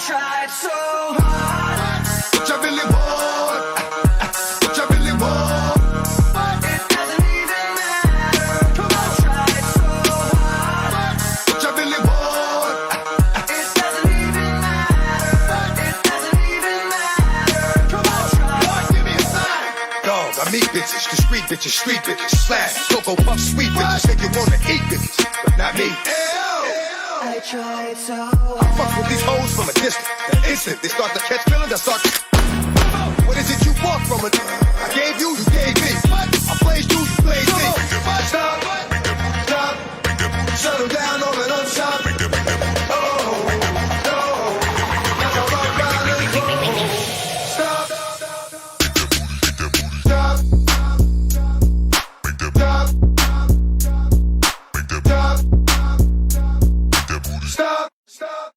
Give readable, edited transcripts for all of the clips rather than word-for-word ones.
tried so hard. What you really want? What you really want? But it doesn't even matter. Come on, tried so hard. What you really want? It doesn't even matter. But it doesn't even matter. Come on, try. Boy, give me a sign. Dog, I meet bitches, the street bitches, slash, cocoa puff, sweet bitches, make you wanna eat bitches, but not me. I tried so I fuck hard. with these hoes from a distance. The instant they start to catch feelings, I start to... What is it you want from it? I gave you, you gave me. I blazed you, you blazed me. Stop, stop, settle down on an unshot. Oh, no, now I'm rock, round and roll. Stop, stop, stop, stop, stop.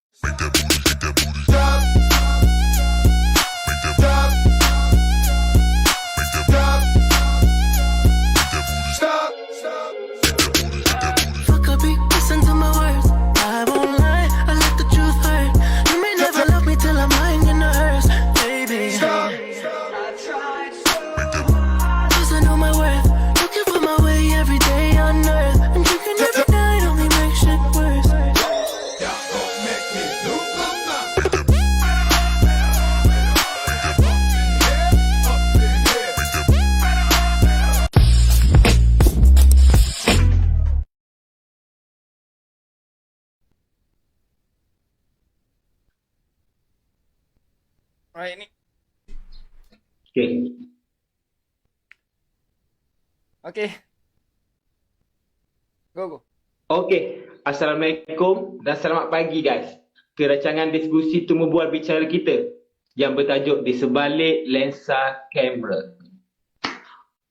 Fuck a beat, listen to my words. I won't lie, I let the truth hurt. You may never love me till I'm lying in the hearse, baby. I tried so hard. Cause I know my worth. Looking for my way every day on earth. I'm drinking every night, only makes shit worse. Alright ni. Okay. Okay. Go. Okey. Assalamualaikum dan selamat pagi guys. Ke rancangan diskusi temu bual bicara kita yang bertajuk Di Sebalik Lensa Kamera.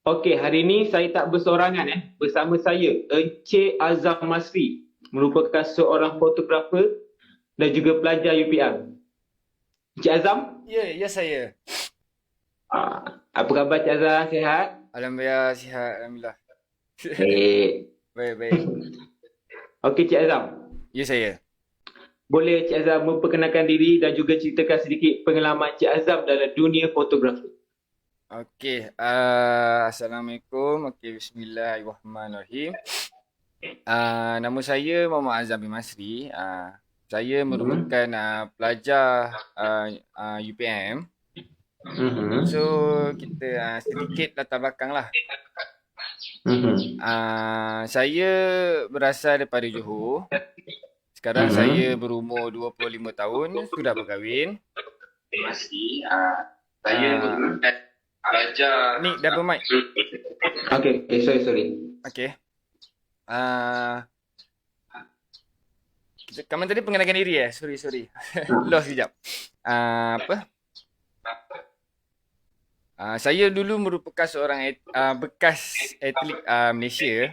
Okey, hari ini saya tak bersorangan bersama saya Encik Azam Masri, merupakan seorang fotografer dan juga pelajar UPM. Encik Azam, Ya saya. apa khabar Encik Azam? Sihat? Alhamdulillah sihat, alhamdulillah. Baik. Baik. Okey Encik Azam. Ya saya. Boleh Encik Azam memperkenalkan diri dan juga ceritakan sedikit pengalaman Encik Azam dalam dunia fotografi. Okey, Assalamualaikum. Okey, bismillahirrahmanirrahim. Nama saya Muhammad Azam bin Masri. Saya merupakan pelajar UPM. So, kita sedikit latar belakang lah. Saya berasal daripada Johor. Sekarang saya berumur 25 tahun, sudah berkahwin. Masih saya merupakan pelajar. Ni double mic. Okey, sorry. Okey. Kamu tadi pengenalan diri Sorry. Lost sekejap. Saya dulu merupakan seorang bekas atlet Malaysia.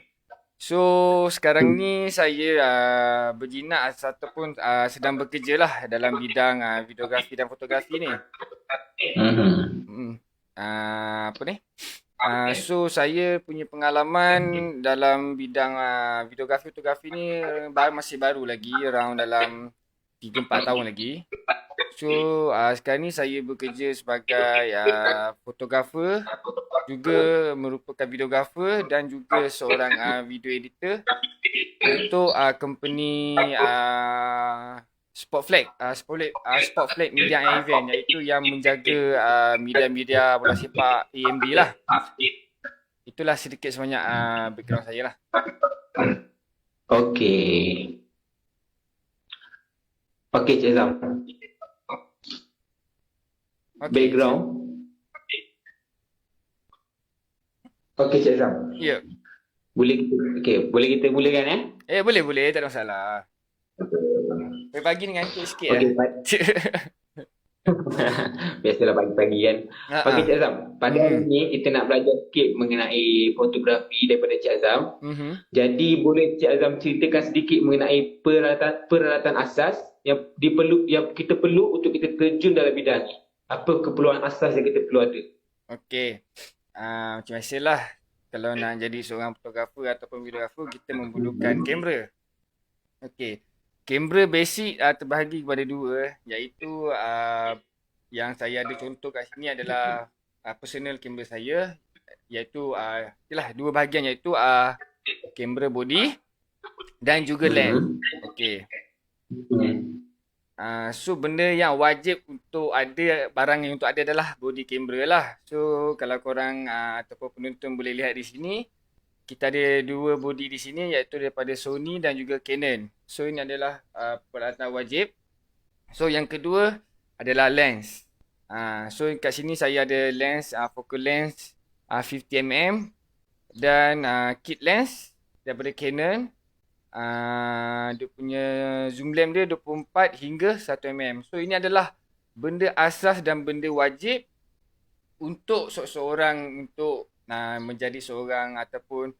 So sekarang ni saya berjinak ataupun sedang bekerja lah dalam bidang videografi dan fotografi ni. So saya punya pengalaman dalam bidang videografi fotografi ni masih baru lagi, around dalam 3-4 tahun lagi. So sekarang ni saya bekerja sebagai fotografer, juga merupakan videografer dan juga seorang video editor untuk company Sport Flag Media and Event, iaitu yang menjaga media-media bola sepak AMB lah. Itulah sedikit sebanyak background saya lah. Okey, Cik Azam. Background. Okey Cik Azam. Ya. Boleh kita mulakan Boleh, tak ada masalah. Pagi ni ngantuk sikit Biasalah pagi-pagi kan. Okey Cik Azam, pada hari ni kita nak belajar sikit mengenai fotografi daripada Cik Azam. Jadi boleh Cik Azam ceritakan sedikit mengenai peralatan asas yang kita perlu untuk kita terjun dalam bidang ni. Apa keperluan asas yang kita perlu ada? Okey. Macam biasalah, kalau nak jadi seorang fotografer ataupun videografer, kita memerlukan kamera. Okey. kamera basic terbahagi kepada dua, iaitu yang saya ada contoh kat sini adalah personal kamera saya, iaitu itulah dua bahagian, iaitu kamera body dan juga lens. Okey. So benda yang wajib untuk ada, barang yang untuk ada adalah body camera lah. So kalau korang ataupun penonton boleh lihat di sini, kita ada dua body di sini, iaitu daripada Sony dan juga Canon. So ini adalah peralatan wajib. So yang kedua adalah lens. So kat sini saya ada lens, focal lens 50mm dan kit lens daripada Canon. Dia punya zoom lens dia 24 hingga 1mm. So ini adalah benda asas dan benda wajib untuk seseorang untuk menjadi seorang ataupun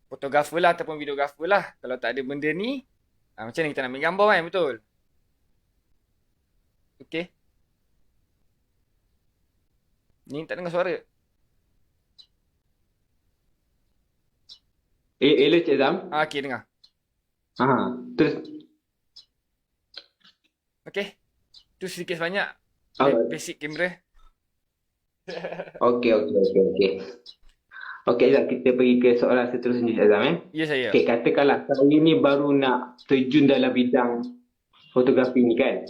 fotografer lah ataupun videografer lah. Kalau tak ada benda ni, macam mana kita nak ambil gambar kan, betul? Okay. Ni tak dengar suara. Elok Cik Zam. Okay, dengar. Terus. Okay. Tu sedikit sebanyak basic kamera. Okey. Okey, Zam, kita pergi ke soalan seterusnya, Cik Zam. Ya, saya. Okey, katakanlah saya ni baru nak terjun dalam bidang fotografi ni kan.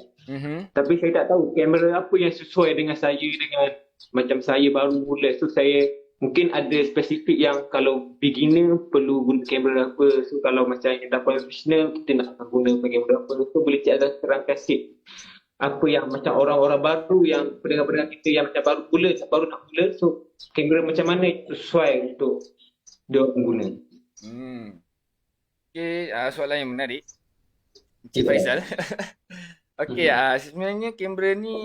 Tapi saya tak tahu kamera apa yang sesuai dengan saya, dengan macam saya baru mula. So saya mungkin ada spesifik yang kalau beginner perlu guna kamera apa. So kalau macam yang dah professional kita nak guna kamera apa. So boleh Cik Azam terangkan sikit apa yang macam orang-orang baru yang pendengar-pendengar kita yang macam baru nak mula. So kamera macam mana sesuai untuk dia guna. Okay, soalan yang menarik, Encik Faizal. Okay, sebenarnya kamera ni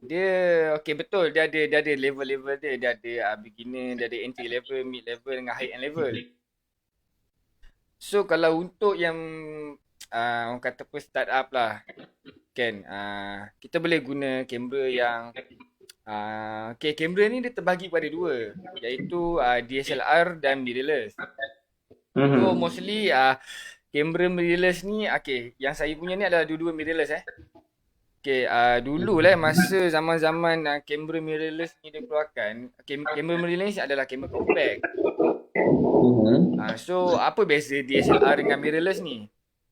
dia betul, dia ada level-level dia. Dia ada beginner, dia ada entry level, mid level dengan high end level. So kalau untuk yang orang kata apa start up lah kan, kita boleh guna kamera yang kamera ni dia terbagi pada dua, iaitu DSLR dan mirrorless. So mostly kamera mirrorless ni, yang saya punya ni adalah dua-dua mirrorless dulu lah masa zaman-zaman kamera mirrorless ni dia keluarkan, kamera mirrorless adalah kamera compact. So apa beza DSLR dengan mirrorless ni?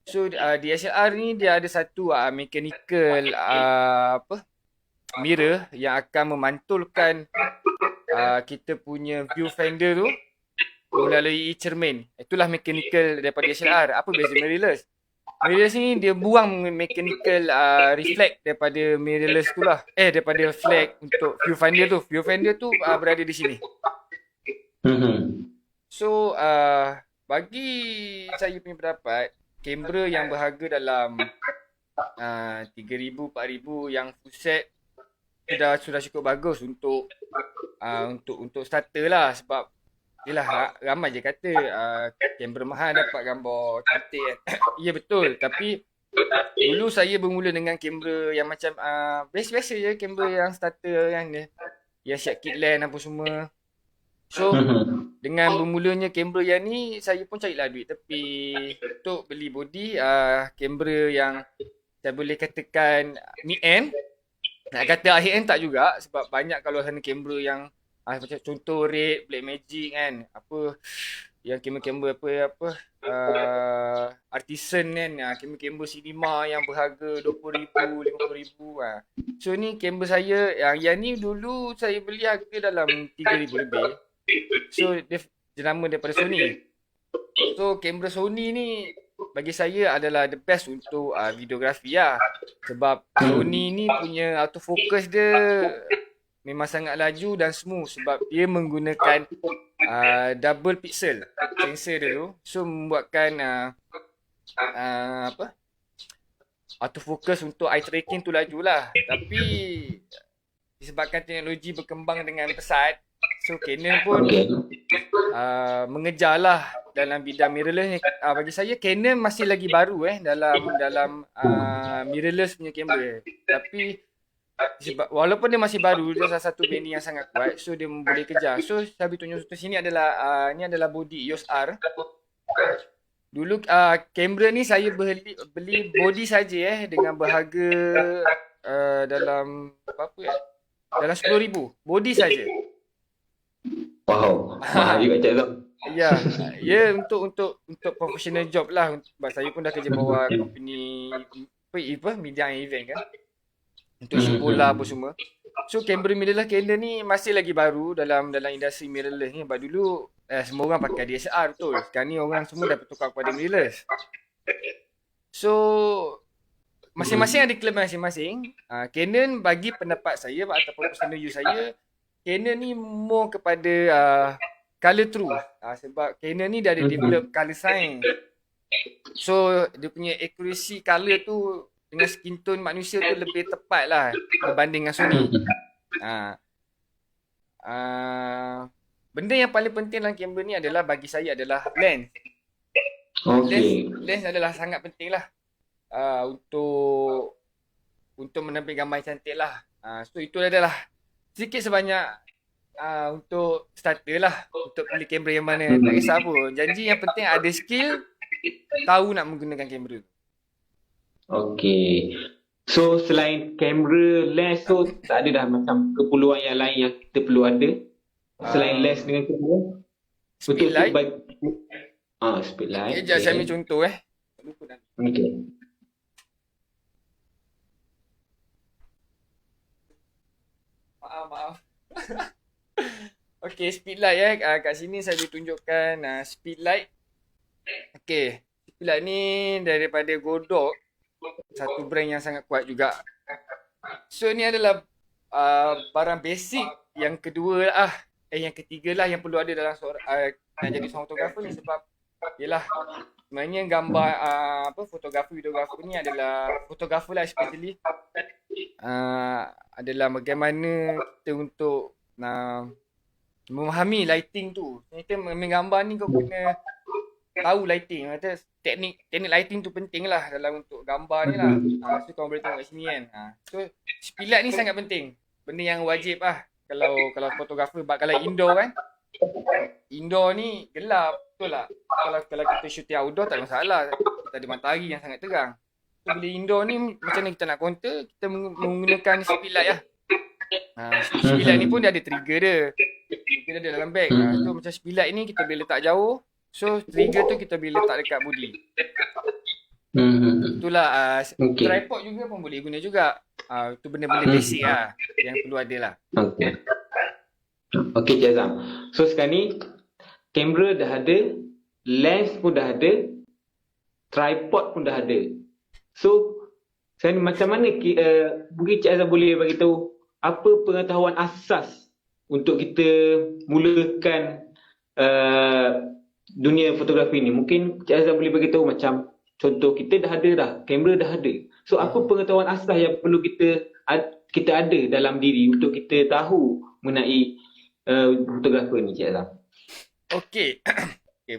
So DSLR ni dia ada satu mechanical mirror yang akan memantulkan kita punya viewfinder tu melalui cermin. Itulah mechanical daripada DSLR. Apa beza mirrorless? Mirrorless ni dia buang mechanical reflect daripada mirrorless tu lah. Daripada flag untuk viewfinder tu. Viewfinder tu berada di sini. So bagi saya punya pendapat, kamera yang berharga dalam 3,000, 4,000 yang full set sudah cukup bagus untuk starter lah. Sebab yelah, ramai je kata kamera mahal dapat gambar cantik kan. Ya betul, tapi dulu saya bermula dengan kamera yang macam biasa-biasa je, kamera yang starter kan, yang siap kit lens apa semua. So dengan bermulanya kamera yang ni, saya pun carilah duit tepi untuk beli body kamera yang saya boleh katakan mid-end. Nak kata high-end tak juga, sebab banyak kalau sana kamera yang macam contoh Red, Blackmagic kan, apa yang kamera-kamera apa artisan kan, kamera-kamera cinema yang berharga 20,000, 50,000. So ni kamera saya yang ni dulu saya beli harga dalam 3,000 lebih. So dia jenama daripada Sony. So kamera Sony ni bagi saya adalah the best untuk videografi lah. Sebab Sony ni punya autofocus dia memang sangat laju dan smooth, sebab dia menggunakan double pixel sensor dia tu. So membuatkan autofocus untuk eye tracking tu laju lah. Tapi disebabkan teknologi berkembang dengan pesat, so Canon pun mengejarlah dalam bidang mirrorless ni. Bagi saya Canon masih lagi baru dalam mirrorless punya kamera. Tapi sebab walaupun dia masih baru, dia salah satu brand yang sangat kuat, so dia boleh kejar. So saya tunjuk sini adalah ni adalah body EOS R. Dulu kamera ni saya beli body saja dengan berharga dalam berapa ya? Dalam 10,000. Body saja. Wow, mahal juga Cik Azam. Ya, ya untuk professional job lah. Sebab saya pun dah kerja bawah company media and event kan. Untuk shoot bola apa semua. So kamera mirrorless Canon ni masih lagi baru dalam industri mirrorless ni. Sebab dulu semua orang pakai DSLR betul. Sekarang ni orang semua dah bertukar kepada mirrorless. So masing-masing ada kelebihan masing-masing. Canon bagi pendapat saya ataupun personal use saya, Canon ni more kepada color true. Sebab Canon ni dah ada develop color science. So dia punya accuracy color tu dengan skin tone manusia tu lebih tepat lah berbanding dengan Sony. Benda yang paling penting dalam kamera ni adalah bagi saya adalah lens. Okey. Lens adalah sangat penting lah untuk menampilkan gambar yang cantik lah. So itu adalah sedikit sebanyak untuk starter lah. Untuk pilih kamera yang mana. Tak kisah pun. Janji yang penting ada skill, tahu nak menggunakan kamera tu. Okey. So selain kamera, lens tu tak ada dah macam keperluan yang lain yang kita perlu ada selain lens dengan kamera? Speed light. Speed light. Sekejap saya ambil contoh Okey. Maaf. Okey, speed light kat sini saya boleh tunjukkan speed light. Okey, speed light ni daripada Godot. Satu brand yang sangat kuat juga. So ni adalah barang basic yang kedua lah. Yang ketiga lah yang perlu ada dalam nak jadi seorang fotografer ni. Sebab yelah, sebenarnya gambar fotografer-videografer ni adalah fotografer lah especially. Adalah bagaimana kita untuk memahami lighting tu. Kita menggambar ni kau kena tahu lighting. Kata teknik lighting tu penting lah dalam untuk gambar ni lah. So kau boleh tengok kat sini kan. So speed light ni sangat penting. Benda yang wajib lah kalau fotografer. Kalau indoor kan, indoor ni gelap betul lah. Kalau kita shooting outdoor tak ada masalah. Kita ada matahari yang sangat terang. So bila indoor ni macam mana kita nak counter, kita menggunakan speed light lah. Speed light ni pun dia ada trigger dia. Trigger dia dalam bag. So macam speed light ni kita boleh letak jauh. So trigger tu kita boleh letak dekat body. Itulah tripod juga pun boleh guna juga. Itu benda-benda basic lah yang perlu ada lah. Okey Cik Azam. So sekarang ni kamera dah ada, lens pun dah ada, tripod pun dah ada. So sekarang ni macam mana mungkin Cik Azam boleh bagi tahu apa pengetahuan asas untuk kita mulakan dunia fotografi ni. Mungkin Cik Azam boleh bagi tahu macam contoh kita dah ada dah, kamera dah ada. So apa pengetahuan asas yang perlu kita ada dalam diri untuk kita tahu mengenai fotografer ni Cik Azam? Okey.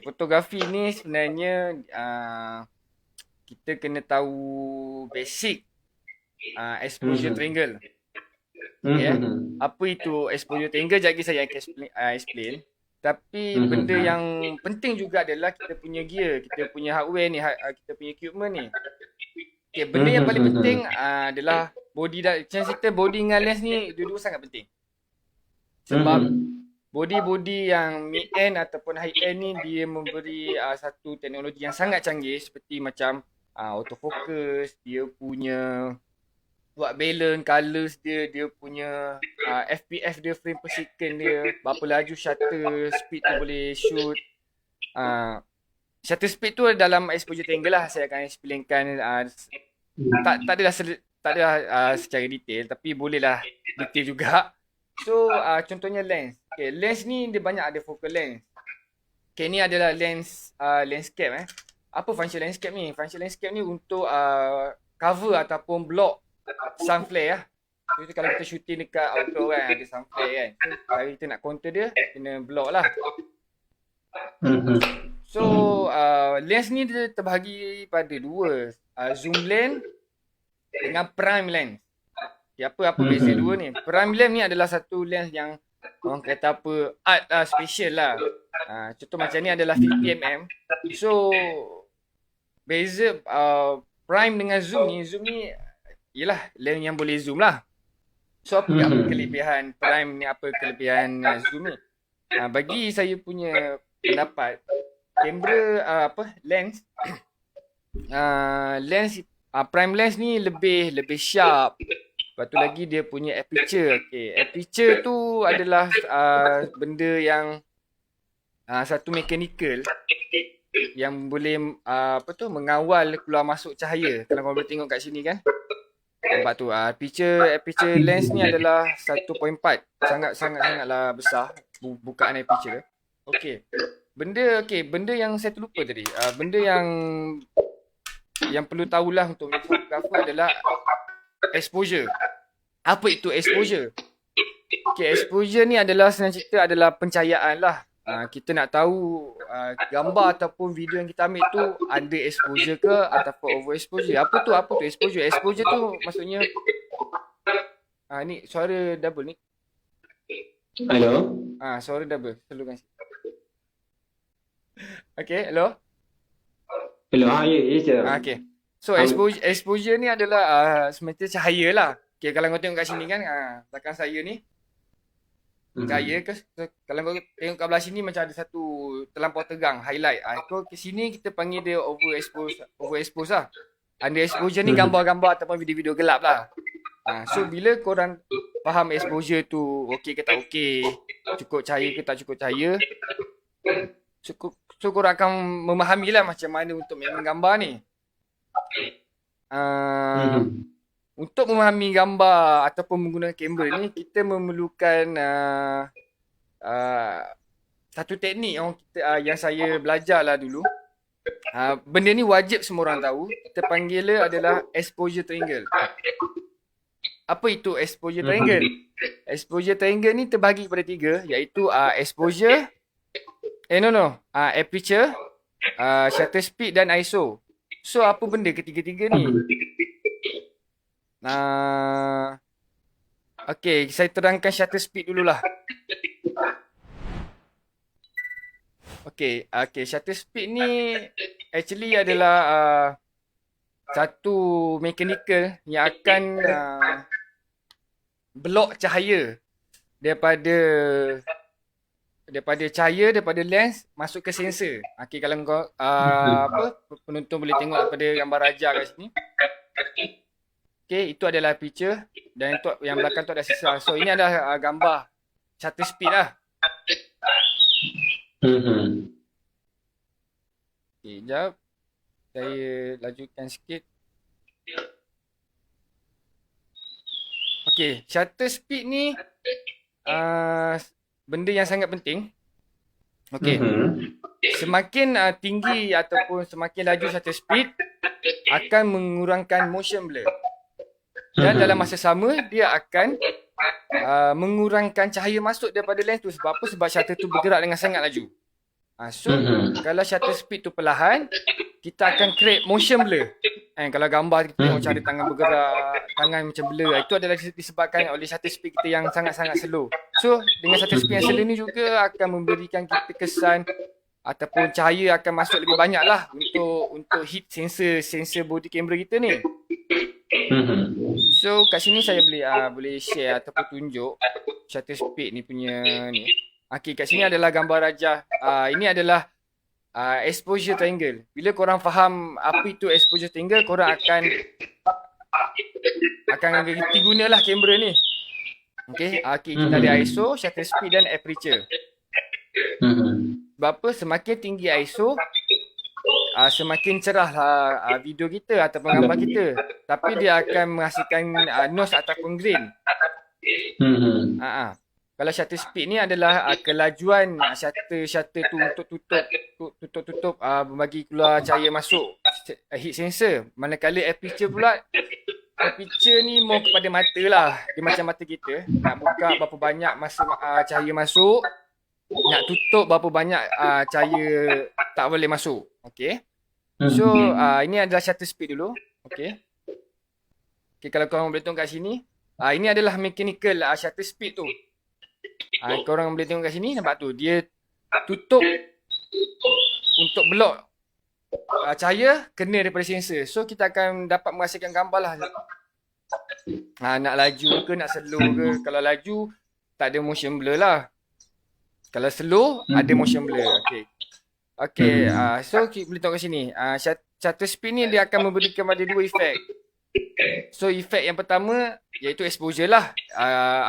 Fotografi ni sebenarnya kita kena tahu basic exposure triangle. Apa itu exposure triangle? Sekejap lagi saya akan explain. Tapi benda yang penting juga adalah kita punya gear, kita punya hardware ni, kita punya equipment ni. Okay, benda yang paling penting adalah body dah. Macam kita body dengan lens ni dua-dua sangat penting. Sebab body yang mid-end ataupun high-end ni dia memberi satu teknologi yang sangat canggih seperti macam autofocus, dia punya buat balance, colours dia punya FPF dia, frame per second dia, berapa laju shutter speed tu boleh shoot. Shutter speed tu dalam exposure triangle lah saya akan explainkan. Tak adalah secara detail tapi bolehlah detail juga. So contohnya lens. Okay, lens ni dia banyak ada focal lens. Okay, ni adalah lens landscape. Apa function landscape ni? Function landscape ni untuk cover ataupun block sun flare lah. So kalau kita shooting dekat outdoor kan, ada sun flare kan. So kalau kita nak counter dia, kena block lah. So lens ni dia terbahagi pada dua, zoom lens dengan prime lens. Okay, apa beza dua ni? Prime lens ni adalah satu lens yang orang kata apa art lah, special lah. Contoh macam ni adalah 50mm. So beza Prime dengan Zoom ni ialah lens yang boleh zoom lah. So apa kelebihan Prime ni, apa kelebihan Zoom ni? Bagi saya punya pendapat, kamera lens prime lens ni lebih sharp. Lepas tu lagi dia punya aperture. Okay, aperture tu adalah benda yang satu mechanical yang boleh mengawal keluar masuk cahaya. Kalau kau boleh tengok kat sini kan. Nampak tu, aperture lens ni adalah 1.4. Sangatlah besar bukaan aperture. Okey. Benda yang saya terlupa tadi. Benda yang perlu tahulah untuk fotografer adalah exposure. Apa itu exposure? Okay, exposure ni adalah senang cerita adalah pencahayaan lah. Kita nak tahu gambar ataupun video yang kita ambil tu ada exposure ke ataupun overexposure. Apa tu exposure? Exposure tu maksudnya ni suara double ni. Hello. Suara double. Selalukan. Okay, hello. Hello. Ya, sir. Okay. So exposure ni adalah semacam cahaya lah. Okay, kalau kau tengok kat sini kan, belakang saya ni cahaya ke, kalau kau tengok kat belah sini macam ada satu terlampau tegang, highlight. Kau ke sini kita panggil dia overexpose lah. Under exposure ni gambar-gambar ataupun video-video gelap lah. So bila korang faham exposure tu okey ke tak okey, cukup cahaya ke tak cukup cahaya, so korang akan memahami lah macam mana untuk menggambar ni. Untuk memahami gambar ataupun menggunakan kamera ni, kita memerlukan satu teknik yang saya belajar lah dulu. Benda ni wajib semua orang tahu. Kita panggil dia adalah exposure triangle. Apa itu exposure triangle? Exposure triangle ni terbahagi kepada 3, iaitu exposure, aperture, shutter speed dan ISO. So apa benda ketiga-tiga ni? Okay, saya terangkan shutter speed dululah. Okay, shutter speed ni actually adalah satu mechanical yang akan block cahaya daripada daripada lens masuk ke sensor. Okay, kalau kau penonton boleh tengok daripada gambar raja kat sini. Okay, itu adalah picture dan itu yang belakang tu ada sisa. So ini adalah gambar shutter speed lah. Okay, sekejap. Saya lajukan sikit. Okay, shutter speed ni benda yang sangat penting. Okay. Semakin tinggi ataupun semakin laju shutter speed akan mengurangkan motion blur. Dan dalam masa sama, dia akan mengurangkan cahaya masuk daripada lens tu. Sebab apa? Sebab shutter tu bergerak dengan sangat laju. So, kalau shutter speed tu perlahan, kita akan create motion blur. Kalau gambar kita tengok macam ada tangan bergerak, tangan macam blur. Itu adalah disebabkan oleh shutter speed kita yang sangat-sangat slow. So, dengan shutter speed yang slow ni juga akan memberikan kita kesan ataupun cahaya akan masuk lebih banyak lah untuk hit sensor body camera kita ni. So kat sini saya boleh share ataupun tunjuk shutter speed ni punya ni. Okay, kat sini adalah gambar raja. Ini adalah exposure triangle. Bila korang faham apa itu exposure triangle, korang akan reti gunalah kamera ni. Okay, kita ada ISO, shutter speed dan aperture. Sebab apa? Semakin tinggi ISO, semakin cerah video kita ataupun gambar kita. Tapi dia akan menghasilkan nose ataupun grain. Kalau shutter speed ni adalah kelajuan shutter tu untuk tutup bagi keluar cahaya masuk heat sensor. Manakala aperture pula, aperture ni more kepada mata lah. Dia macam mata kita. Nak buka berapa banyak masa cahaya masuk, nak tutup berapa banyak cahaya tak boleh masuk. Okay. So ini adalah shutter speed dulu. Okay, kalau korang boleh tengok kat sini, ini adalah mechanical shutter speed tu. Korang boleh tengok kat sini, nampak tu dia tutup untuk block cahaya kena daripada sensor. So kita akan dapat menghasilkan gambar lah. Nak laju ke, nak slow ke. Kalau laju, tak ada motion blur lah. Kalau slow, ada motion blur. Okay, so kita boleh tengok kat sini. Shutter speed ni dia akan memberikan pada dua efek. So efek yang pertama iaitu exposure lah.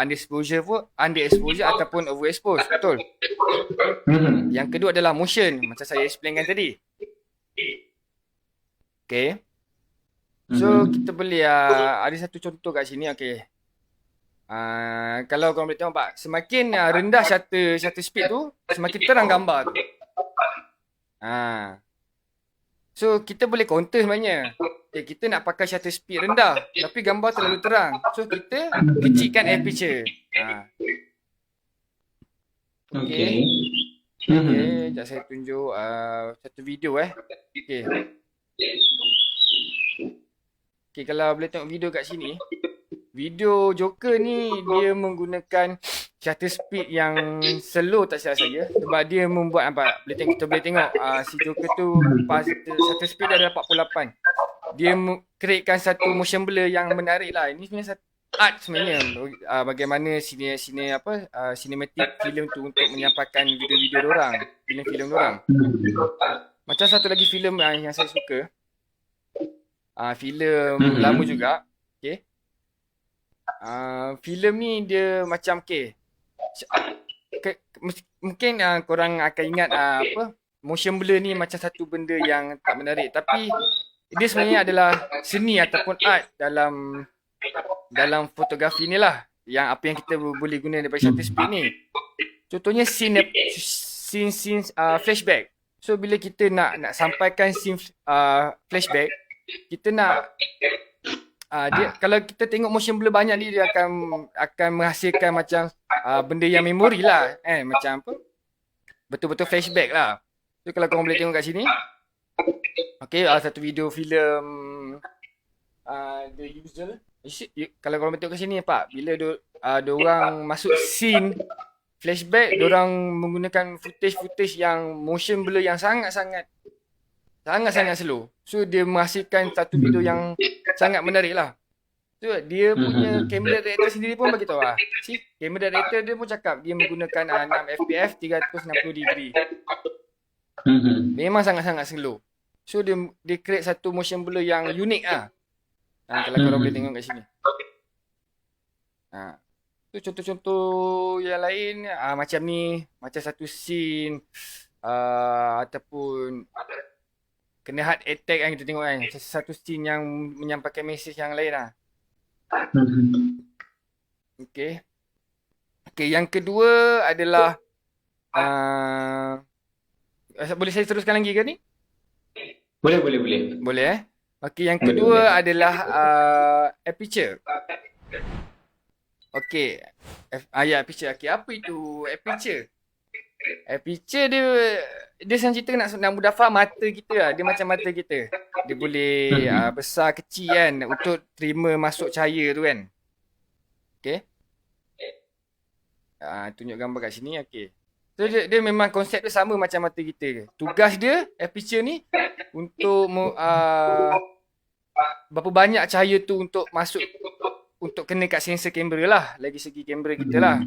Underexposure ataupun overexpose. Betul? Yang kedua adalah motion. Macam saya explainkan tadi. Okay. So kita boleh ada satu contoh kat sini. Okay. Kalau korang boleh tengok pak, semakin rendah shutter speed tu, semakin terang gambar tu. So kita boleh counter sebenarnya. Okay, kita nak pakai shutter speed rendah tapi gambar terlalu terang. So kita kecilkan aperture. Okay. Okay, sekejap saya tunjuk satu video Okay. Okay, kalau boleh tengok video kat sini. Video Joker ni dia menggunakan shutter speed yang slow tak silap saya. Sebab dia membuat apa? Kita boleh tengok si Joker tu shutter speed dia ada 48. Dia createkan satu motion blur yang menarik lah. Ini sebenarnya satu art sebenarnya. Bagaimana cinematic film tu untuk menyampaikan video-video diorang. Filem-filem diorang. Macam satu lagi filem yang saya suka. Filem lama juga. Okay. Filem ni dia macam mungkin korang akan ingat motion blur ni macam satu benda yang tak menarik, tapi dia sebenarnya adalah seni ataupun art dalam fotografi ni lah, yang apa yang kita boleh guna daripada shutter speed ni. Contohnya scene flashback. So bila kita nak sampaikan scene flashback, kita nak kalau kita tengok motion blur banyak ni, dia akan menghasilkan macam benda yang memori lah, macam apa, betul-betul flashback lah. So kalau korang boleh tengok kat sini, okay, satu video filem The Usual. Kalau korang boleh tengok kat sini pak, bila diorang masuk scene flashback, diorang menggunakan footage yang motion blur yang sangat-sangat slow. So dia menghasilkan satu video yang sangat menarik lah. So dia punya camera director sendiri pun bagi tahu camera director dia pun cakap dia menggunakan 6 fps 360 degree. Memang sangat-sangat slow. So dia create satu motion blur yang unik lah. Kalau korang boleh tengok kat sini. So contoh-contoh yang lain macam ni, macam satu scene ataupun kena heart attack kan, kita tengok kan. Satu scene yang menyampaikan mesej yang lain lah. Okay. Okay, yang kedua adalah boleh saya teruskan lagi ke ni? Boleh. Boleh Okay, yang kedua adalah aperture. Okay. Aperture. Okay, apa itu aperture? Aperture dia senang cerita nak mudah faham mata kita lah. Dia macam mata kita. Dia boleh besar kecil kan untuk terima masuk cahaya tu kan. Okay. Tunjuk gambar kat sini. Okay. So dia memang konsep dia sama macam mata kita. Tugas dia aperture ni untuk berapa banyak cahaya tu untuk masuk, untuk kena kat sensor kamera lah. Lagi segi kamera kita lah.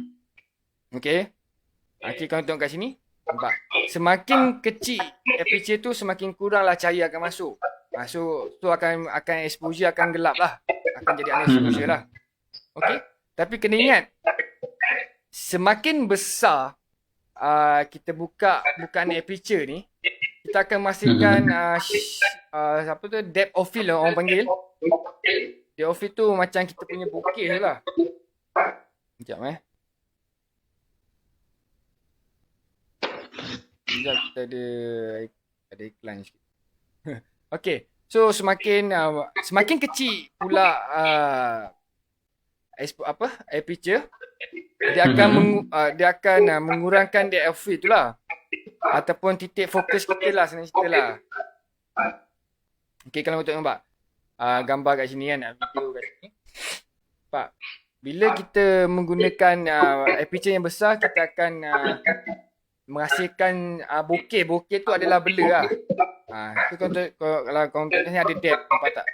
Okay. Okay, kalau tengok kat sini, nampak? Semakin kecil aperture tu, semakin kuranglah cahaya akan masuk. So akan exposure akan gelap lah. Akan jadi underexposure lah. Okay. Tapi kena ingat, semakin besar kita bukaan aperture ni, kita akan memastikan depth of field orang panggil. Depth of field tu macam kita punya bokeh je lah. Sekejap Sekejap, kita ada iklan sikit. Okay. So semakin kecil pula aperture, dia akan mengurangkan depth of field tu lah. Ataupun titik fokus kita lah, senang cerita lah. Okay, kalau untuk nampak gambar kat sini kan, video kat sini. Nampak? Bila kita menggunakan aperture yang besar, kita akan menghasilkan bokeh. Bokeh tu adalah blur lah. Tu kalau konten ni ada depth, nampak tak?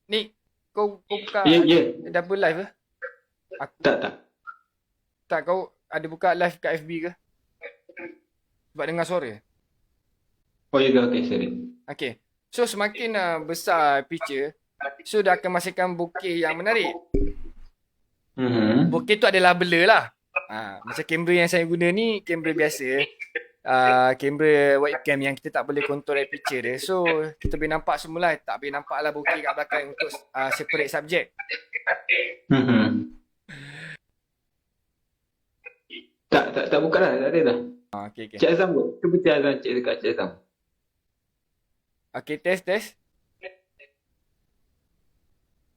Ni kau buka Ya. double live ke? Tak, kau ada buka live kat FB ke? Sebab dengar suara. Oh ya ke? Okay, sorry. Okay. So semakin besar picture, so dia akan menghasilkan bokeh yang menarik. Bokeh tu adalah blur lah. Macam kamera yang saya guna ni, kamera biasa. Kamera webcam yang kita tak boleh control picture dia. So kita boleh nampak semula, tak boleh nampak lah bokeh kat belakang untuk separate subjek. Tak buka dah, tak ada dah. Okay. Cik Azam kot. Cuba Cik Azam cek dekat Cik Azam. Okay, test.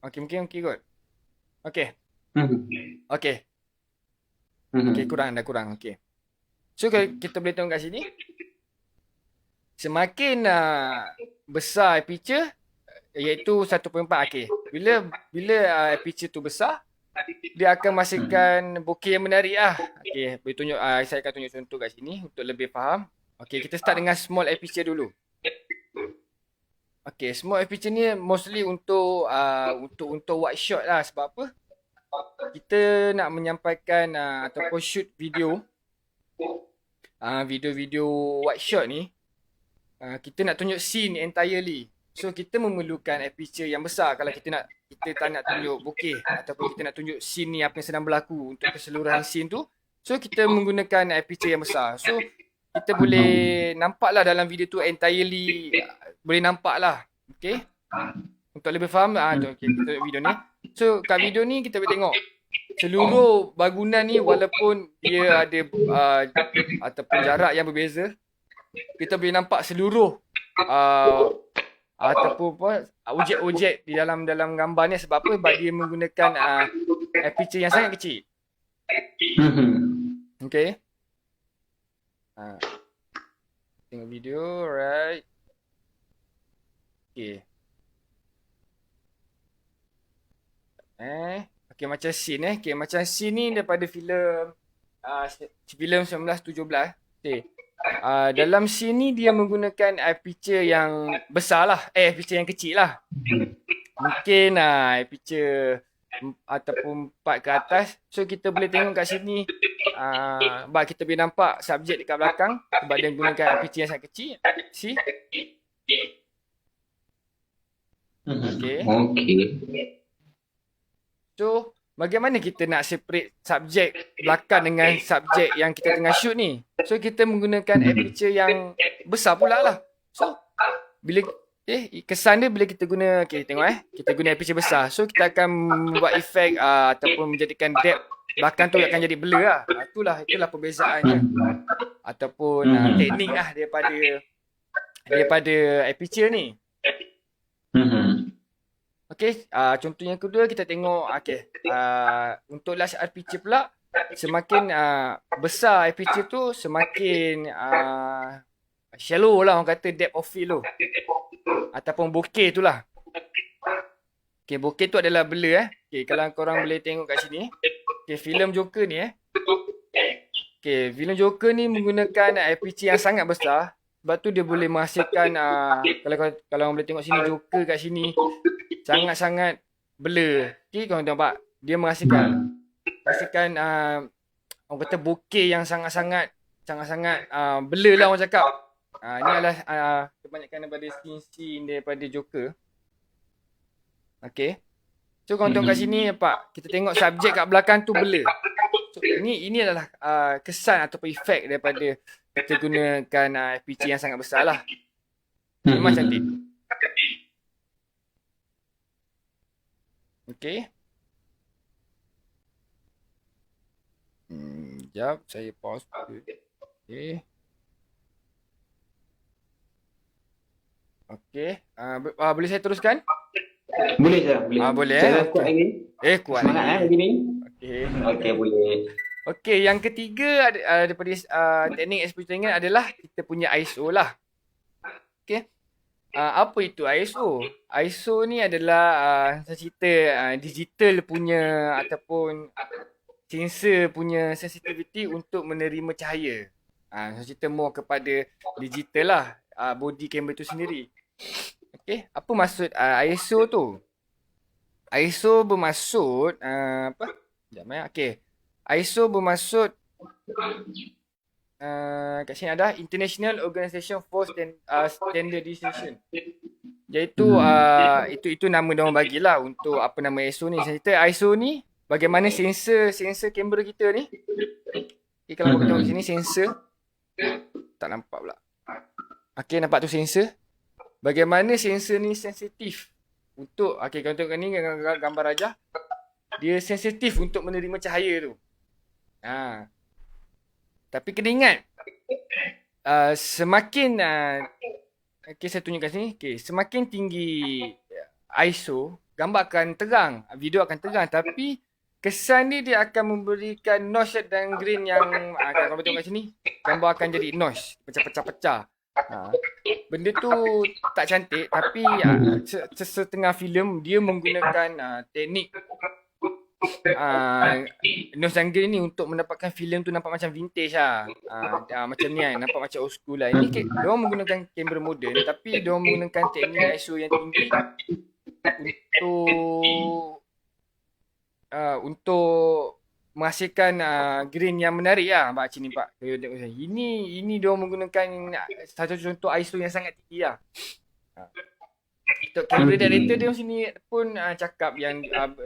Okay, mungkin kot. Okay. Okay, dah kurang. Okay. So kalau kita boleh tengok kat sini, semakin besar picture, iaitu 1.4. Okay. Bila picture tu besar, dia akan menghasilkan bokeh yang menarik lah. Okay, boleh tunjuk, saya akan tunjuk contoh kat sini untuk lebih faham. Okay, kita start dengan small picture dulu. Okay, small picture ni mostly untuk wide shot lah. Sebab apa? Kita nak menyampaikan ataupun shoot video, video-video wide shot ni, kita nak tunjuk scene entirely. So kita memerlukan picture yang besar kalau kita tak nak tunjuk bokeh ataupun kita nak tunjuk scene ni apa yang sedang berlaku untuk keseluruhan scene tu. So kita menggunakan picture yang besar. So kita boleh nampak lah dalam video tu entirely, boleh nampak lah. Okay. Untuk lebih faham, okay, kita tengok video ni. So kat video ni kita boleh tengok seluruh bangunan ni walaupun dia ada ataupun jarak yang berbeza, kita boleh nampak seluruh ataupun objek-objek di dalam gambar ni. Sebab apa? Sebab dia menggunakan picture yang sangat kecil. Okay. Tengok video, right. Okay. Okay, macam scene Okay, macam scene ni daripada filem 1917. Okay. Dalam scene ni dia menggunakan picture yang besar lah. Picture yang kecil lah. Mungkin picture ataupun 4 ke atas. So kita boleh tengok kat sini, sebab kita boleh nampak subjek dekat belakang sebab dia menggunakan picture yang sangat kecil. See? Okay. So bagaimana kita nak separate subjek belakang dengan subjek yang kita tengah shoot ni? So kita menggunakan picture yang besar pula lah. So bila kesan dia bila kita guna, tengok kita guna picture besar. So kita akan membuat efek ataupun menjadikan depth belakang tu akan jadi blur lah. Itulah perbezaannya ataupun teknik lah daripada picture ni. Okay, contoh yang kedua kita tengok, untuk last picture pula, semakin besar picture tu, semakin shallow lah orang kata depth of field tu. Ataupun bokeh tu lah. Okay, bokeh tu adalah blur Okay, kalau korang boleh tengok kat sini. Okay, filem Joker ni Okay, filem Joker ni menggunakan picture yang sangat besar. Sebab tu dia boleh menghasilkan, kalau orang boleh tengok sini, Joker kat sini sangat-sangat blur. Okay, korang nampak? Dia menghasilkan orang kata bokeh yang sangat-sangat blur lah orang cakap. Ni adalah kebanyakan daripada scene daripada Joker. Okay. So korang tengok kat sini nampak, kita tengok subjek kat belakang tu blur. So ini adalah kesan ataupun efek daripada kita gunakan picture yang sangat besar lah. Memang cantik. Okay. Sekejap, saya pause dulu. Okay. Okay. Boleh saya teruskan? Boleh saya. Boleh. Saya kuat lagi. Kuat Semangat lagi. begini. Okay. Okey, boleh. Okay, yang ketiga daripada teknik exposure adalah kita punya ISO lah. Okay. Apa itu ISO? ISO ni adalah saya cerita digital punya ataupun sensor punya sensitivity untuk menerima cahaya. Saya cerita more kepada digital lah. body kamera tu sendiri. Okay, apa maksud ISO tu? ISO bermaksud apa? Sekejap okay. ISO bermaksud kat sini ada International Organization for Standardization. Iaitu itu nama dia orang bagilah untuk apa nama ISO ni. Saya cerita ISO ni bagaimana sensor kamera kita ni. Okay, kalau kita tengok sini sensor. Tak nampak pula. Okay, nampak tu sensor. Bagaimana sensor ni sensitif untuk kalau tengok ni gambar rajah. Dia sensitif untuk menerima cahaya tu. Tapi kena ingat semakin saya tunjukkan sini. Semakin tinggi ISO, gambar akan terang, video akan terang, tapi kesan dia akan memberikan noise dan grain yang kalau tengok kat sini, gambar akan jadi noise, pecah-pecah. Benda tu tak cantik, tapi setengah filem dia menggunakan teknik noise dan grain ni untuk mendapatkan filem tu nampak macam vintage macam ni nampak macam old school lah. Ini diorang menggunakan kamera moden, tapi diorang menggunakan teknik ISO yang tinggi untuk menghasilkan grain yang menarik lah. Pak Cik ni Pak. Ini diorang menggunakan satu contoh ISO yang sangat tinggi lah. Untuk kamera director dia sini pun cakap yang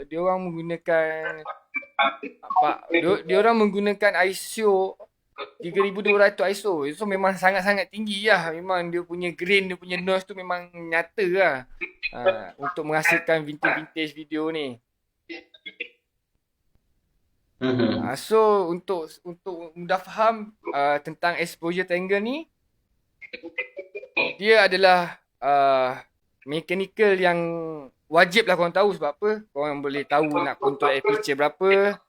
diorang menggunakan diorang menggunakan ISO 3200 ISO. So memang sangat-sangat tinggi lah. Memang dia punya grain, dia punya noise tu memang nyata lah. Untuk menghasilkan vintage video ni. So untuk mudah faham tentang exposure triangle ni, dia adalah mechanical yang wajib lah korang tahu. Sebab apa? Korang boleh tahu nak control aperture berapa,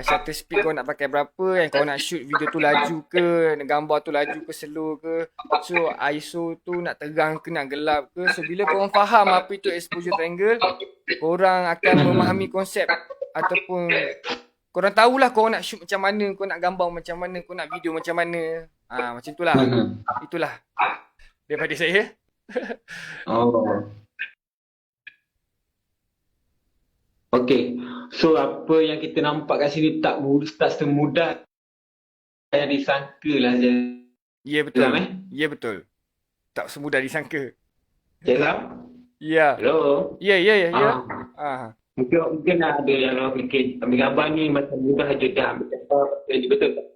shutter speed korang nak pakai berapa, yang korang nak shoot video tu laju ke, gambar tu laju ke, slow ke. So ISO tu nak terang ke, nak gelap ke. So bila korang faham apa itu exposure triangle, korang akan memahami konsep ataupun korang tahulah korang nak shoot macam mana, korang nak gambar macam mana, korang nak video macam mana. Macam itulah. Itulah daripada saya. Okay. So apa yang kita nampak kat sini tak semudah yang disangka lah. Ya betul. Ya betul. Tak semudah disangka. Cik Lam? Ya. Hello? Ya. Mungkin ada yang orang fikir ambil gambar ni macam mudah je dah ambil gambar. Betul tak?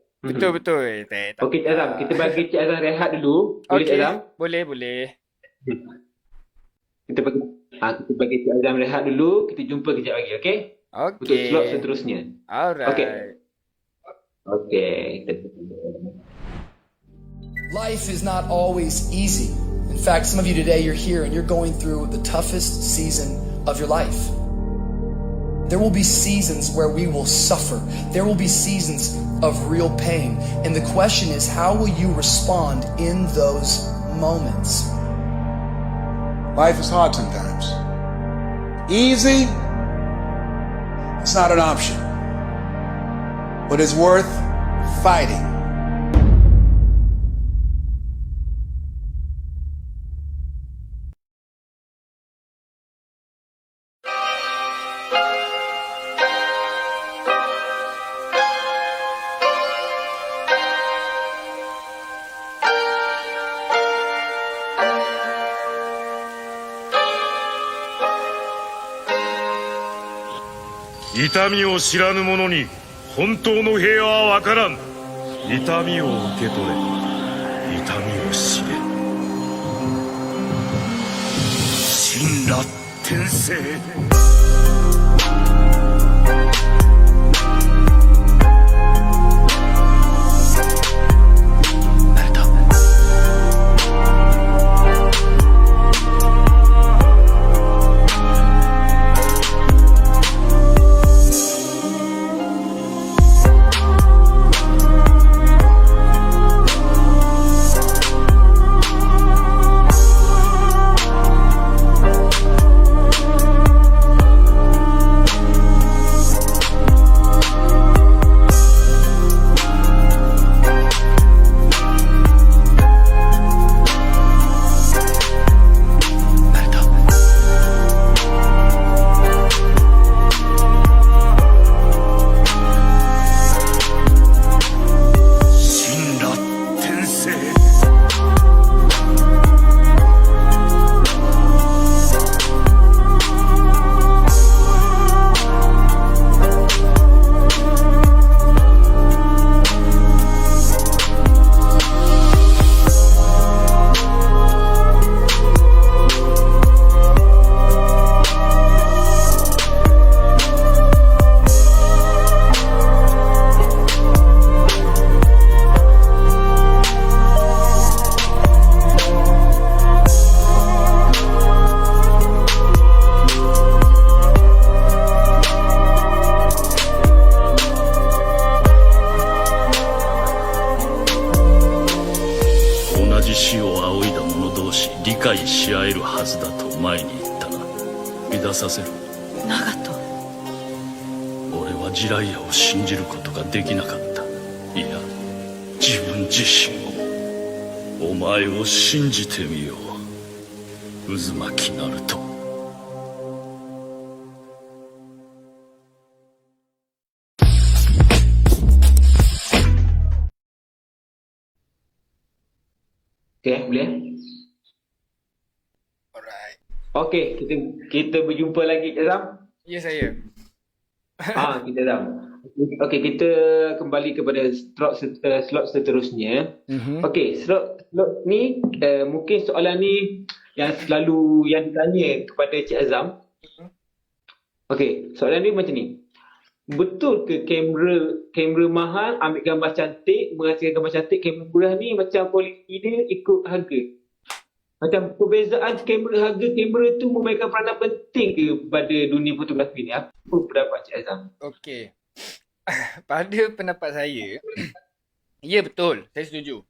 Betul. Okey Cik Azam, kita bagi Cik Azam rehat dulu. Boleh Cik Azam? Boleh. Kita bagi Cik Azam rehat dulu. Kita jumpa kejap lagi, okey? Untuk slot seterusnya. Alright. Okey. Life is not always easy. In fact, some of you today, you're here and you're going through the toughest season of your life. There will be seasons where we will suffer. There will be seasons of real pain. And the question is, how will you respond in those moments? Life is hard sometimes. Easy, it's not an option. But it's worth fighting.「痛みを知らぬ者に本当の平和は分からん」「痛みを受け取れ痛みを知れ」「神羅転生」し理解し合えるはずだと前に言ったな。乱させる。長門。俺はジライアを信じることができなかった。いや、自分自身を。お前を信じてみよう。渦巻ナルト。Okay, boleh? Alright. Okay, kita berjumpa lagi, Cik Azam. Ya, saya. Kita Azam. Okay, kita kembali kepada slot seterusnya. Okay, slot ni mungkin soalan ni yang selalu yang ditanya kepada Cik Azam. Okay, soalan ni macam ni. Betul ke kamera mahal ambil gambar cantik, menghasilkan gambar cantik, kamera murah ni macam kualiti dia ikut harga? Macam perbezaan harga kamera tu memainkan peranan penting ke pada dunia fotografi ni? Apa pendapat Cik Azam? Okey. Pada pendapat saya, ya betul, saya setuju.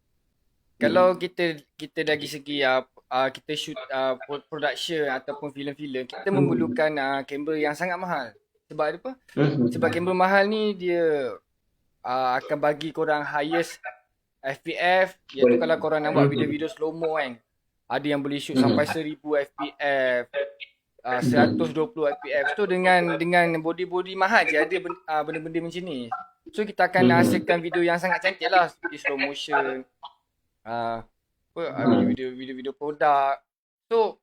Kalau kita dari segi kita shoot production ataupun filem-filem, kita memerlukan kamera yang sangat mahal. Sebab apa? Sebab kamera mahal ni dia akan bagi korang highest FPF, iaitu kalau korang nak buat video-video slow-mo kan. Ada yang boleh shoot sampai 1000 FPF, 120 FPF. So dengan body-body mahal je ada benda-benda macam ni. So kita akan hasilkan video yang sangat cantik lah, seperti slow motion, video-video produk. So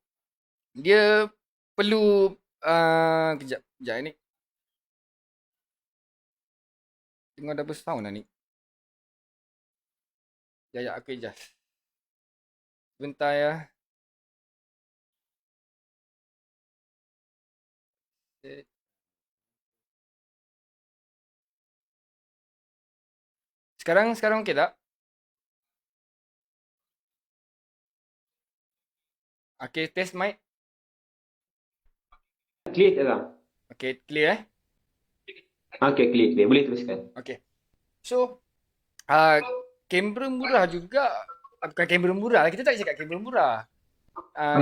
dia perlu kejap ni. Tengok double sound lah ni. Sekejap aku adjust. Sebentar ya. Sekarang okey tak? Okey, test mic. Clear Cik Azam? Okey, clear Okay, clear. Boleh teruskan. Okey. So, kamera murah juga, bukan kamera murah, kita tak cakap kamera murah.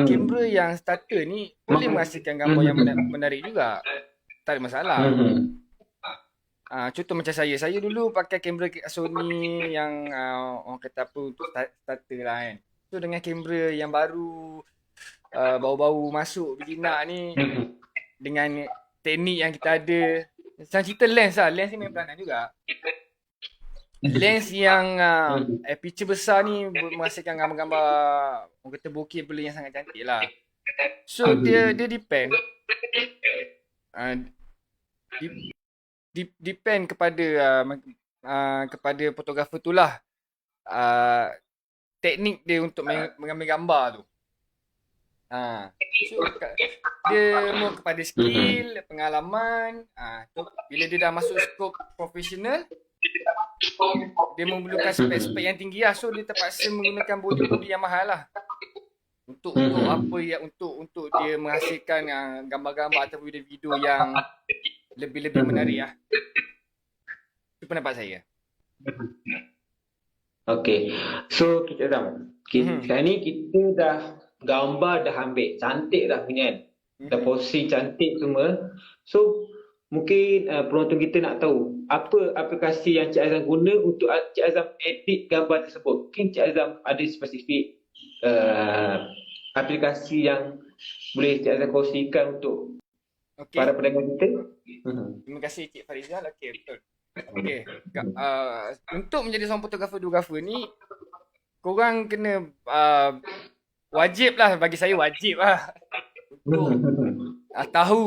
Kamera yang starter ni boleh menghasilkan gambar yang menarik juga. Tak ada masalah. Contoh macam saya dulu pakai kamera Sony yang orang kata apa untuk starter lah kan. So dengan kamera yang baru, bau-bau masuk berjinak ni, dengan teknik yang kita ada, macam cerita lens ni main peranan juga. Lens yang aperture besar ni menghasilkan gambar-gambar orang kata bokeh bela yang sangat cantik lah. So dia depend depend kepada fotografer tu lah, teknik dia untuk mengambil gambar tu. So dia more kepada skill, pengalaman. Bila dia dah masuk skop profesional, dia memerlukan spek-spek yang tinggi lah. So dia terpaksa menggunakan body-body yang mahal lah. Untuk apa ya, untuk dia menghasilkan gambar-gambar atau video-video yang lebih menarik lah. Itu pendapat saya. Okay. So Cik Azam, sekarang ni kita dah gambar dah ambil, cantik dah punya kan. Dah posing cantik semua. So mungkin penonton kita nak tahu apa aplikasi yang Cik Azam guna untuk Cik Azam edit gambar tersebut. Mungkin Cik Azam ada spesifik aplikasi yang boleh Cik Azam kongsikan untuk para pendengar kita. Terima kasih Cik Farizal. Okey, betul. Okey. Untuk menjadi seorang fotografer ni, korang kena wajib lah, bagi saya wajib lah untuk tahu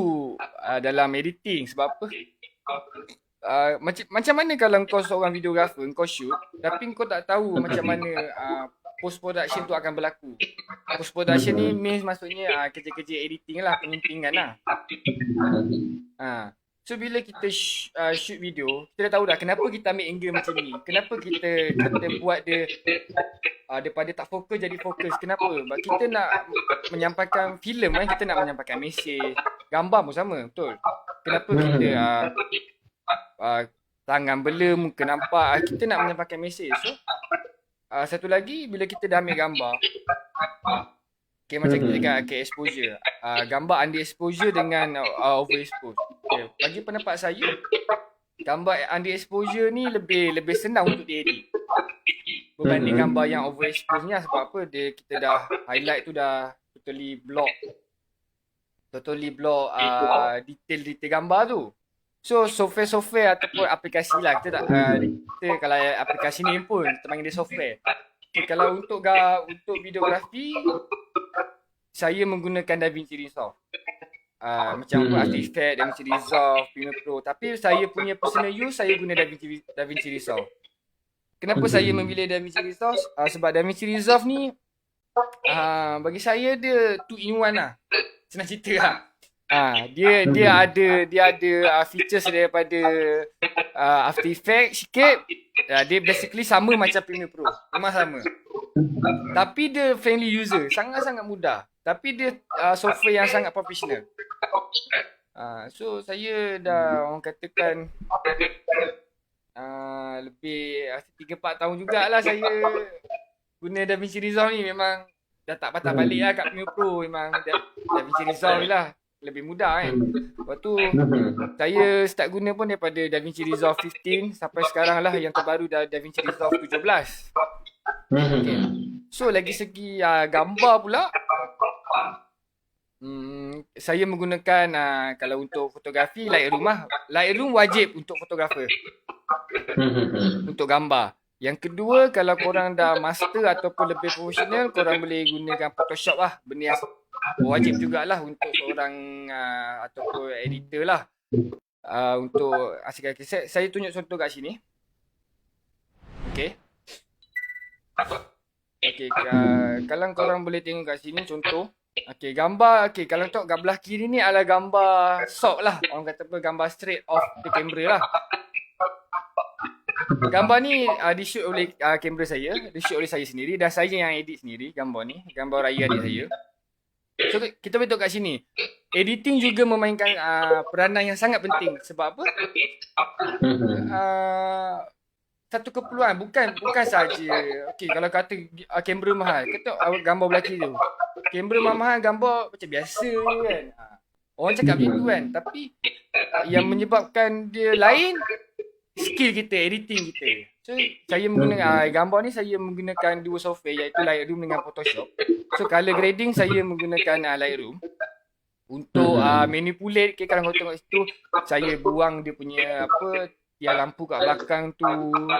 dalam editing. Sebab apa? Macam mana kalau kau seorang videographer, kau shoot tapi kau tak tahu macam mana post production tu akan berlaku. Post production ni means maksudnya kerja-kerja editing lah, penyuntingan lah. So bila kita shoot video, kita dah tahu dah kenapa kita ambil angle macam ni. Kenapa kita buat dia daripada tak fokus jadi fokus. Kenapa? Sebab kita nak menyampaikan filem kan, kita nak menyampaikan mesej. Gambar pun sama, betul. Kenapa kita tangan bela, muka nampak, kita nak menyampaikan mesej. So satu lagi, bila kita dah ambil gambar, Okay, macam kita cakap exposure. Gambar under exposure dengan overexpose. Okay. Bagi pendapat saya, gambar under exposure ni lebih senang untuk diedit berbanding gambar yang overexpose ni lah. Sebab apa? Kita dah highlight tu dah totally block detail gambar tu. So software ataupun aplikasi lah, kita kalau aplikasi ni pun kita panggil dia software. Okay, kalau untuk videografi, saya menggunakan DaVinci Resolve. Macam After Effects, DaVinci Resolve, Premiere Pro. Tapi saya punya personal use, saya guna DaVinci Resolve. Kenapa saya memilih DaVinci Resolve? Sebab DaVinci Resolve ni bagi saya dia 2-in-1 lah. Senang cerita lah. Dia ada features daripada After Effects sikit. Dia basically sama macam Premiere Pro. Memang sama. Tapi dia friendly user. Sangat-sangat mudah. Tapi dia software yang sangat profesional. So saya dah orang katakan lebih 3-4 tahun jugalah saya guna DaVinci Resolve ni. Memang dah tak patah balik lah kat Premiere Pro. Memang DaVinci Resolve lah lebih mudah kan. Lepas tu saya start guna pun daripada DaVinci Resolve 15 sampai sekarang lah yang terbaru dah DaVinci Resolve 17. Okay. So lagi segi gambar pula, saya menggunakan kalau untuk fotografi Lightroom lah. Lightroom wajib untuk fotografer. Untuk gambar. Yang kedua, kalau korang dah master ataupun lebih profesional, korang boleh gunakan Photoshop lah. Benda yang wajib jugalah untuk seorang ataupun editor lah. Untuk hasilkan keset. Saya tunjuk contoh kat sini. Okay. Okay, kalau korang boleh tengok kat sini contoh. Okay, gambar. Okay, kalau tengok kat belah kiri ni adalah gambar stock lah. Orang kata apa, gambar straight off the camera lah. Gambar ni di-shoot oleh kamera saya. Di-shoot oleh saya sendiri. Dan saya yang edit sendiri gambar ni. Gambar raya adik saya. So, kita boleh tengok kat sini. Editing juga memainkan peranan yang sangat penting. Sebab apa? Satu keperluan. Bukan saja. Okay, kalau kata kamera mahal. Kita tengok gambar belah kiri tu. Kamera mahal, gambar macam biasa kan. Orang cakap macam tu kan. Tapi yang menyebabkan dia lain, skill kita, editing kita. So, saya menggunakan gambar ni, saya menggunakan dua software iaitu Lightroom dengan Photoshop. So, color grading saya menggunakan Lightroom. Untuk manipulate, okay, kalau korang tengok situ, saya buang dia punya tiang lampu kat belakang tu,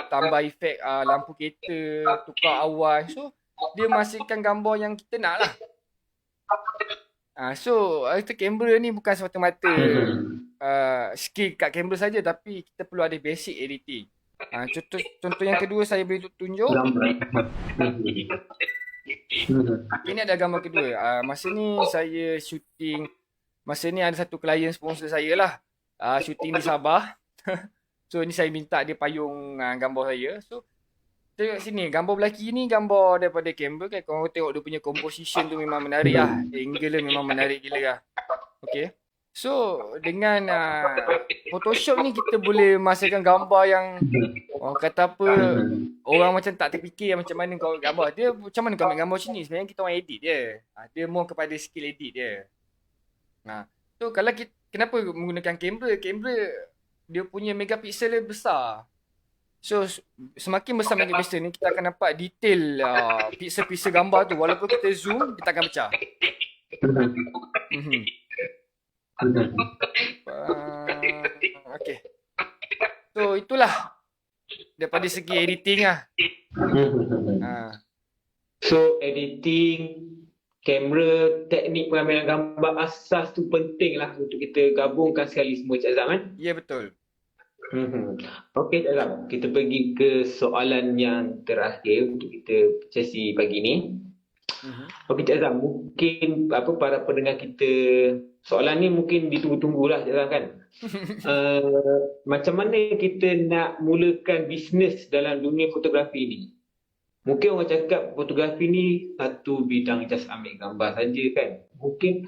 tambah efek lampu kereta, tukar awan. So, dia menghasilkan gambar yang kita nak lah. So, itu kamera ni bukan semata-mata skill kat kamera saja, tapi kita perlu ada basic editing. Contoh yang kedua saya boleh tunjuk. Ini ada gambar kedua. Masa ni saya shooting. Masa ni ada satu klien sponsor saya lah. Shooting di Sabah. So ni saya minta dia payung gambar saya. So tengok sini, gambar belah kiri ni gambar daripada kamera kan. Korang tengok dia punya composition tu memang menarik lah. Angle dia memang menarik gila lah. Okay. So dengan Photoshop ni kita boleh menghasilkan gambar yang orang kata apa, orang macam tak terfikir macam mana kau gambar. Dia macam mana kau ambil gambar macam ni. Sebenarnya kita orang edit dia. Dia more kepada skill edit dia. So kalau kita, kenapa menggunakan kamera? Kamera dia punya megapixel dia besar. So semakin besar megapixel ni, kita akan nampak detail pixel-pixel gambar tu. Walaupun kita zoom, kita akan pecah. Okay. So itulah daripada segi editing lah. So editing, kamera, teknik pengambilan gambar asas tu penting lah untuk kita gabungkan sekali semua, Cik Azam kan? Ya, betul. Okey, Cik Azam, kita pergi ke soalan yang terakhir untuk kita sesi pagi ni. Okey, Cik Azam, mungkin para pendengar kita, soalan ni mungkin ditunggu-tunggulah, Cik Azam kan? Macam mana kita nak mulakan bisnes dalam dunia fotografi ni? Mungkin orang cakap fotografi ni satu bidang just ambil gambar saja kan? Mungkin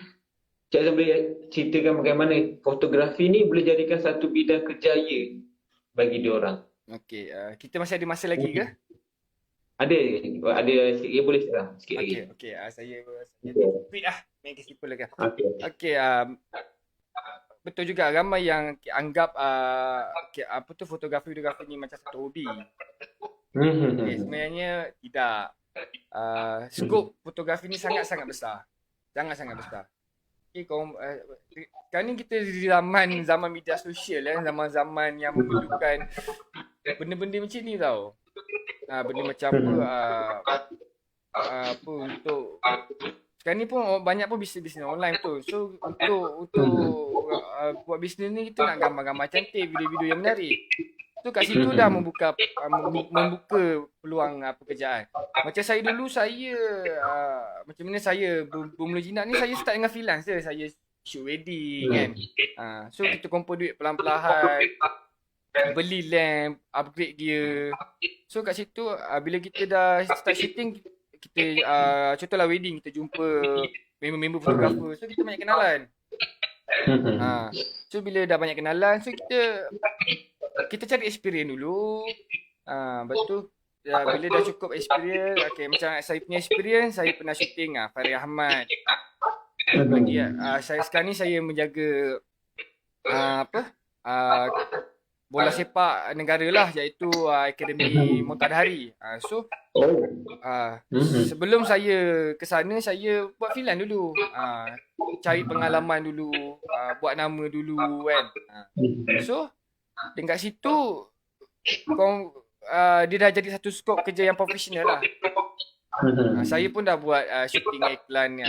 Cik Azam boleh ceritakan bagaimana fotografi ni boleh jadikan satu bidang kerjaya bagi diorang. Okey, kita masih ada masa lagi ke? Ada sikit lagi, boleh Cik Azam? Sikit lagi. Okey, saya Okey. tweet lah. Main ke situ lagi. Okey. Okey, betul juga ramai yang anggap apa tu fotografi ni macam satu hobi. Okay, sebenarnya tidak. Skop fotografi ni sangat-sangat besar. Sangat-sangat besar. Okay, sekarang ni kita di zaman media sosial, zaman-zaman yang memerlukan benda-benda macam ni tau. Benda macam apa untuk sekarang ni pun banyak pun bisnes online tu. So untuk buat bisnes ni kita nak gambar-gambar cantik, video-video yang menarik. So kat situ dah membuka peluang pekerjaan. Macam saya dulu, macam mana saya bermula jinak ni, saya start dengan freelance je. Saya shoot wedding kan. So kita kumpul duit perlahan-lahan, beli lamp, upgrade gear. So kat situ bila kita dah start shooting, kita contohlah wedding, kita jumpa member-member fotografer. So kita banyak kenalan. So bila dah banyak kenalan, so kita cari experience dulu. Betul. Bila dah cukup experience, okay, macam saya punya experience, saya pernah shooting Fahri Ahmad. Lagi saya sekarang ni saya menjaga bola sepak negara lah, iaitu Akademi Montadhari. So sebelum saya ke sana, saya buat freelance dulu. Cari pengalaman dulu, buat nama dulu kan. So dekat situ dia dah jadi satu skop kerja yang profesional lah. Saya pun dah buat shooting iklan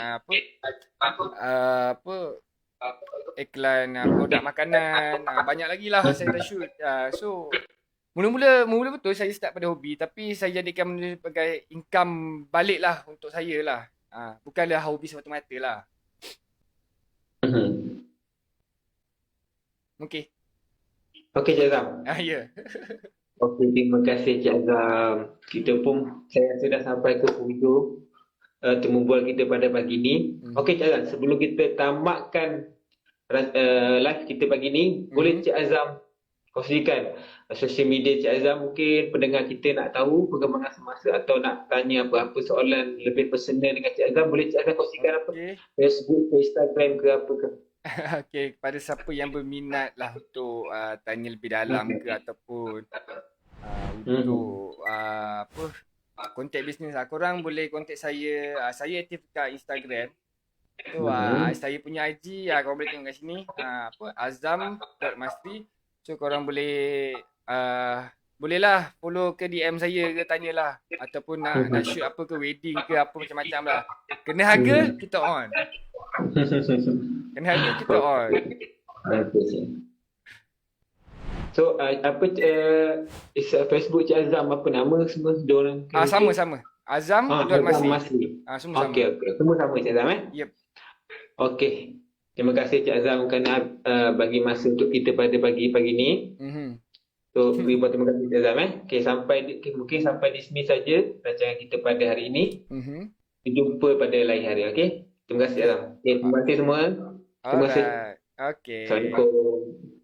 iklan produk makanan, banyak lagi lah saya dah shoot. So mula betul saya start pada hobi, tapi saya jadikan benda sebagai income balik lah untuk saya lah. Bukanlah hobi semata-mata lah. Okey. Okey Cik Azam. Ya. Okey, terima kasih Cik Azam. Kita pun saya rasa dah sampai ke hujung temu bual kita pada pagi ni. Okey Cik Azam, sebelum kita tamatkan live kita pagi ni, boleh Cik Azam kongsikan sosial media Cik Azam, mungkin pendengar kita nak tahu perkembangan semasa atau nak tanya apa-apa soalan lebih personal dengan Cik Azam, boleh Cik Azam kongsikan apa? Facebook, Instagram ke apa ke? Okey, kepada siapa yang berminat lah untuk tanya lebih dalam ke ataupun untuk kontak bisnes, korang boleh kontak saya. Saya aktif kat Instagram. So saya punya IG, korang boleh tengok kat sini, azam.masri. So korang boleh bolehlah follow ke DM saya ke, tanyalah ataupun nak shoot apa ke, wedding ke apa macam-macam lah. Kena harga, kita on. Kena harga, kita on. So Facebook Cik Azam, apa nama semua diorang? Sama. Azam.masri. Semua sama. Okey. Semua sama Cik Azam Yep. Okey. Terima kasih Cik Azam kerana bagi masa untuk kita pada pagi-pagi ni. So, terima kasih Cik Azam. Okey, mungkin sampai di sini saja rancangan kita pada hari ini. Kita jumpa pada lain hari, okey? Terima kasih Cik Azam. Okay, terima kasih semua. Terima kasih. Okey. Assalamualaikum.